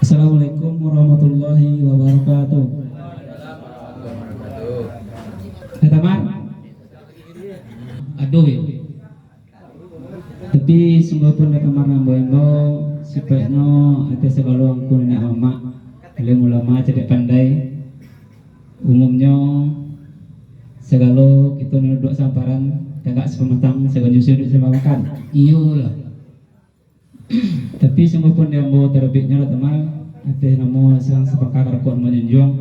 Assalamualaikum warahmatullahi wabarakatuh. Teman, aduh ya. Tapi sungguh pun teman rambo-rambo sifatnya ada segala angku nenek mama, oleh ulama cedek pandai. Umumnya segala kita nuduk samparan kagak sepematang segala justru duduk sama makan. Iyalah. Tapi sungguh pun yang mau terbitnya teman, ada nama sang sepakar kau menunjung.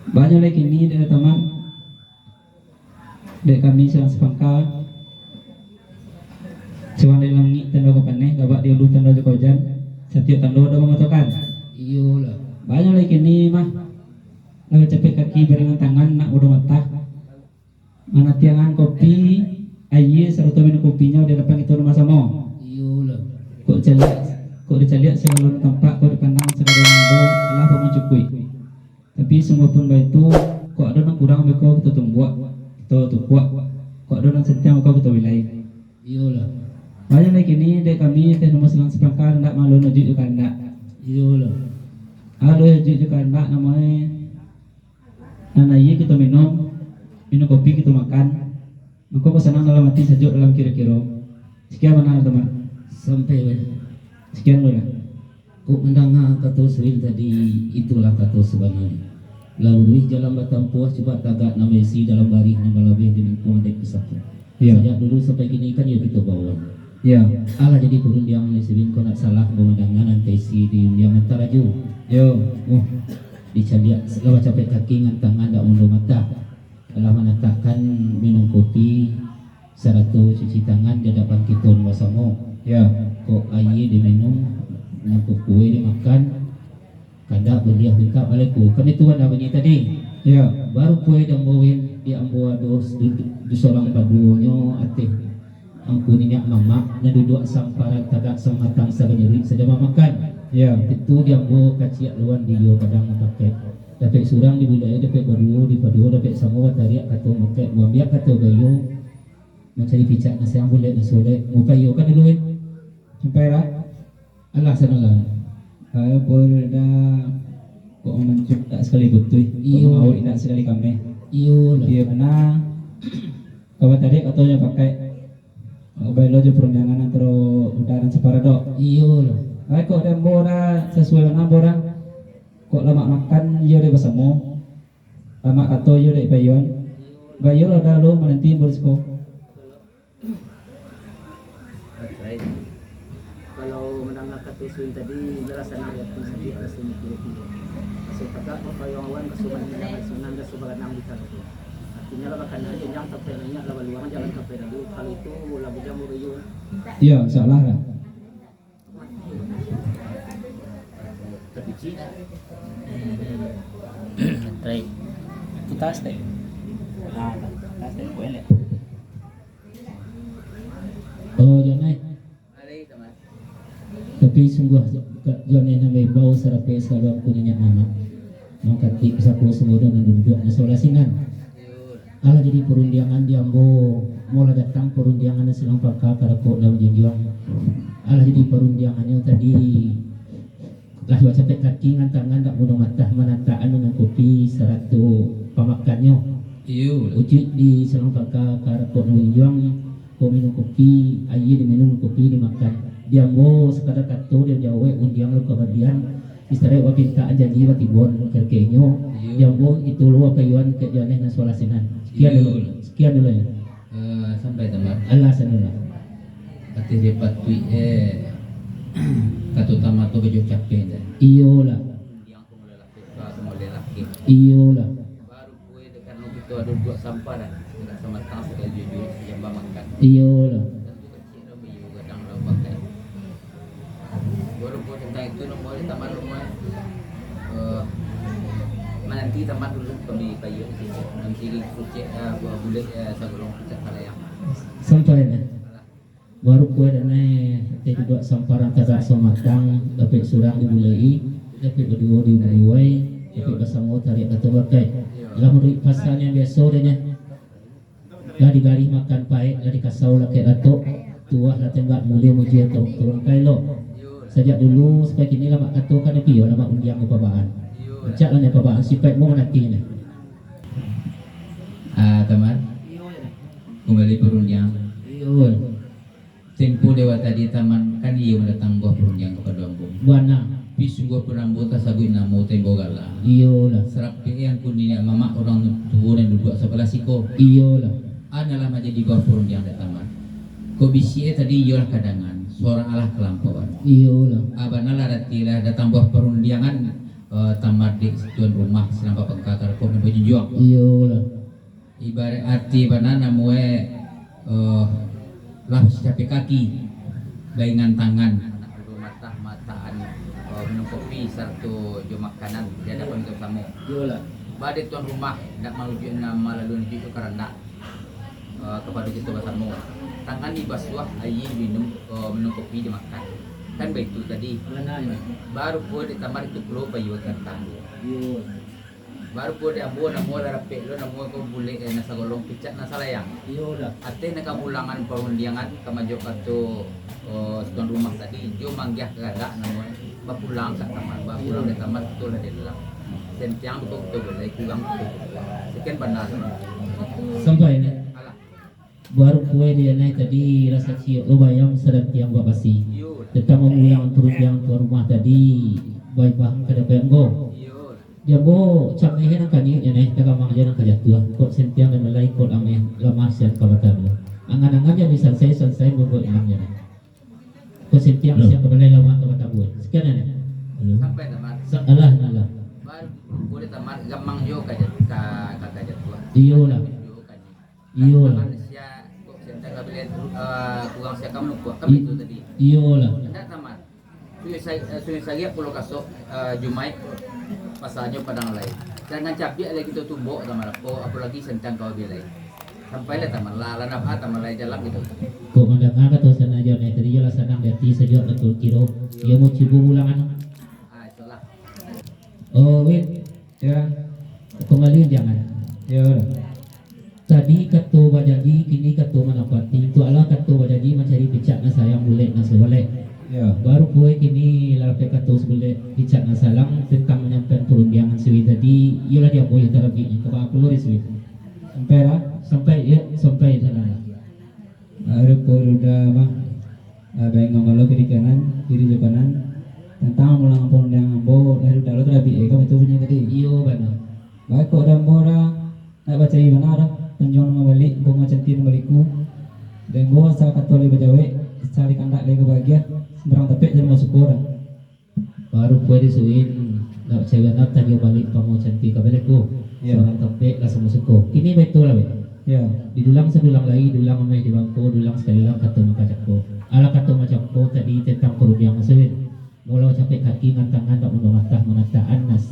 Banyak lagi ini dari teman, dari kami sang sepakar. Cuman dari langit tanda kepaneh, gabak dia dulu tanda jokojan, setiap tanda ada memotokkan. Iyalah. Banyak lagi ini mah, lalu cepet kaki beringan tangan nak udah matah. Mana tiangan kopi, aye serta minum kopinya di depan itu rumah sama. Iyalah. Kok dicaliak sebelum tampak, kok dipandang segala mando, Allah pemacukui. Tapi semua pun baik itu, kok ada yang kurang mereka kita tumbuh, kita tukuak, kok ada yang setia mereka kita wilayah. Iyalah. Banyak lagi ini dari kami teh nomor selang sepangkal nak malu nujuk juga nak. Iyalah. Halo nujuk juga nak namanya. Nanai kita minum kopi kita makan. Maka pesanan dalam hati sejuk dalam kira-kira. Sekian mana teman? Sampai sekian loh lah. Kok mendengar kata Suil tadi, itulah kata sebenarnya. Lalu jalan batang puas coba tagak nama isi dalam barih nama lebih di lingkungan dek kesatu. Ya. Sejak dulu sampai kini kan ya kita bawa. Ya. Allah jadi turun yang nesibin kau nak salah pemandangan antesi di yang antara ju. Yo. Dicaliak segala capek kaki dengan tangan tak mundur mata. Kalau menatakan minum kopi, seratu cuci tangan di hadapan kita wasamo. Ya. Kok air diminum, nangkuk kue dimakan, kandak berliah lengkap baliku. Kan itu kan bunyi tadi. Ya. Baru kue dan bawin diambil dos orang padunya ateh angkuninya mama na duduk samparan tagak samatang sa ganyari saja makan. Ya. Itu diambil kaciak luan dia kadang pakai. Dapat surang di budaya dapat baru di paduo dapat semua tariak kata makai muambiak kata gayo mencari picak nasi yang boleh nasoleh mupayo kan dulu sampai lah Allah sanalah ayo boleh dah kok mencuk tak sekali betul iyo awak tidak sekali kami iyo dia kena kawan tadi katanya pakai bayi lo perundangan antara utaran separadok iyo loh ayo kok dan bora sesuai mana bora kok lama makan yo deh bersama lama kato yo deh bayon ada lo menanti bersko. Kalau mendengar kata Suin tadi jelasan ayat pun sedih rasanya pilih-pilih. Masih tegak mempayongan kesuman yang sunan dan sebagai enam di sana. Artinya lah bahkan aja yang tapelnya lawan luangan jangan tapel dulu. Kalau itu lagu jamu riu. Iya, salah lah. Terbici. Try. Kita stay. Ah, kita stay boleh. Oh, jangan. Tapi sungguh jangan namai bau sarape selalu aku nanya mama. Mau kati sapu semua dan duduk nasolasinan. Allah jadi perundangan diambo mula datang perundangan silang pakar karakok dalam jenjuang. Allah jadi perundangannya tadi lah baca pek kaki ngan tangan tak mudah matah manataan dengan kopi seratu pamakannya. Uji di silang pakar karakok dalam jenjuang. Kau minum kopi, air diminum kopi dimakan. Dia mau sekadar kata dia jauh undiang lu kebagian istirahat wapintaan janji watibon kerkenyo dia mau itu lu kayuan kejaneh nasolasinan sekian dulu ya sampai teman Allah sanula ati repat tui katu tama to bejo capek dah iyolah yang ko semua lelaki iyolah baru kue dekat no itu ada dua sampah dah tidak sama tang sekali jujur yang makan iyolah baru buat tentang itu nomor taman rumah nanti taman dulu kami kayu nanti kucing buah bulat sebelum kita kalayak sampai dah baru kue dan naik juga samparan tagak somatang dapat surang dimulai dapat berdua dimulai dapat bersama tarik kata berkai dalam pasalnya biasa dahnya lah digari makan paek lah dikasau lah kayak atok tua lah tenggak mulia muji turun kailo. Sejak dulu supaya kini lama katu kan piyo lama undiang upabaan. Cak lah upabaan sifat mo nanti ni. Teman, kembali perunjang. Iyo. Tempo dewa tadi taman kan iya mendatang buah perunjang kepada ambung. Buana. Pisu gua perambut tasabuin namo tempo gala. Iyo lah. Serap yang kundinya mama orang tua dan duduk sebelah siko. Iyo lah. Adalah menjadi buah perunjang di taman. Ko bisi tadi iyalah kadangan. Seorang Allah kelampauan. Iyo lah. Abana lah datilah datang buah perundiangan tamat di tuan rumah selama pengkakar kau berjuang. Iyo lah. Ibarat arti bana namue lah capek kaki baingan tangan mata mataan minum kopi serta jom makanan dia dapat untuk kamu Yola. badai tuan rumah nak menuju nama lalu nuju kerana kepada kita bersama tangan dibasuh air minum kopi dia makan kan begitu tadi Mana baru pun ditambah itu perlu bayu kentang Yola. baru pun dia ambil nama rapek lo nama kau boleh nasa golong picat nasa layang Yola. ate nak kamulangan perundiangan kamajo kato tuan rumah tadi dia manggih kagak nama bapulang kat taman bapulang di taman betul lah dia dalam sentiang betul boleh kurang sekian benar Sampai ni. alah Baru kue dia naik tadi rasa cium lo bayang sedang tiang basi. yo Tentang mengulang perundiangan tuan rumah tadi. Baik bah kada bayang go. yo Dia bo cak ni henang kanyi ya nih dagang mangja nang kajatuh. Kok sentiang dan melai kok ame lamar sian kabatan lo. Angan-angan ya bisa selesai bobo ilang ya nih. Kok sentiang sian kabelai lama kabatan buat. Sekian ya nih. sampai taman Allah. baru boleh taman gamang yo kajat kajat tua Iyo lah. yo kajat Iyo lah. taman sia kok sentiang kabinet kurang sia kamu kuat kami itu tadi Iyo lah. Tidak taman. Suyu saya pulau kasok Jumai pasanya padang lain. Jangan capek lagi kita tumbuk taman. Oh apalagi sentang kau bilai. Sampailah taman lah apa taman lain jalan gitu. Kok mendengar kata sana aja nih tadi jelas senang berarti sejak betul kiro. Dia mau cibu ulangan. Itulah. Oh wait. Ya. Kembali jangan. Ya. Tadi kata bajaji kini kata menapati. Itu adalah kata bajaji mencari picak na sayang bulet na sebalik. Ya. Baru kue kini larpe kata sebelah picak na salang tentang menyampaikan perundiangan suwi tadi. Ialah dia boleh terapi ke bawah keluar suwi. Sampai lah. Sampai sana. Ada udah mah. Bayang kalau kiri kanan, kiri kanan. Tentang ulang perundiangan bo dari dalam terapi. Kamu itu punya tadi. Iyo benar. Baik kok ada mora. Nak baca di mana ada? Penjual nama balik, bunga cantik baliku. Dan gua asal katoli bajawe, cari kandak lagi kebahagiaan. Sembarang tepek jadi masuk orang. Baru kue disuin. Nak cewek nak tadi balik kamu cantik kabelku. Ya. Seorang tepek lah semua suko. Kini betul lah be. Ya. Didulang sedulang lagi, dulang amai di bangku, dulang sekali lang kata macam ko. Ala kata macam ko tadi tentang perundiangan suin. Mula capek kaki ngan tangan tak menataan nas.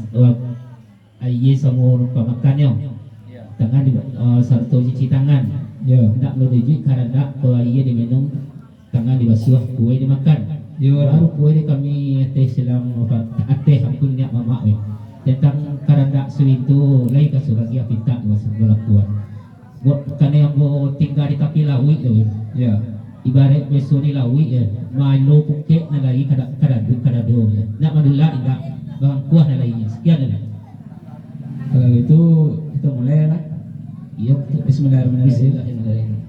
Aye semua pemakan yo. Tangan di satu cuci tangan. Ya. Tak lo dijui karena aye diminum, tangan dibasuh, kue dimakan. Ya. Baru kue di kami teh silang apa teh ampun niat mama we. Tentang karena suwi itu lain kasih lagi pinta masa berlakuan. Buat karena yang mau tinggal di tapi lawi tu. Ya. Ibarat besok ni lawi ya. Malu pukek na lagi kada do ya. Nak madula indak bang kuah na lagi. Sekian dah. Kalau itu kita mulai lah. Iya, Bismillahirrahmanirrahim. Bismillahirrahmanirrahim.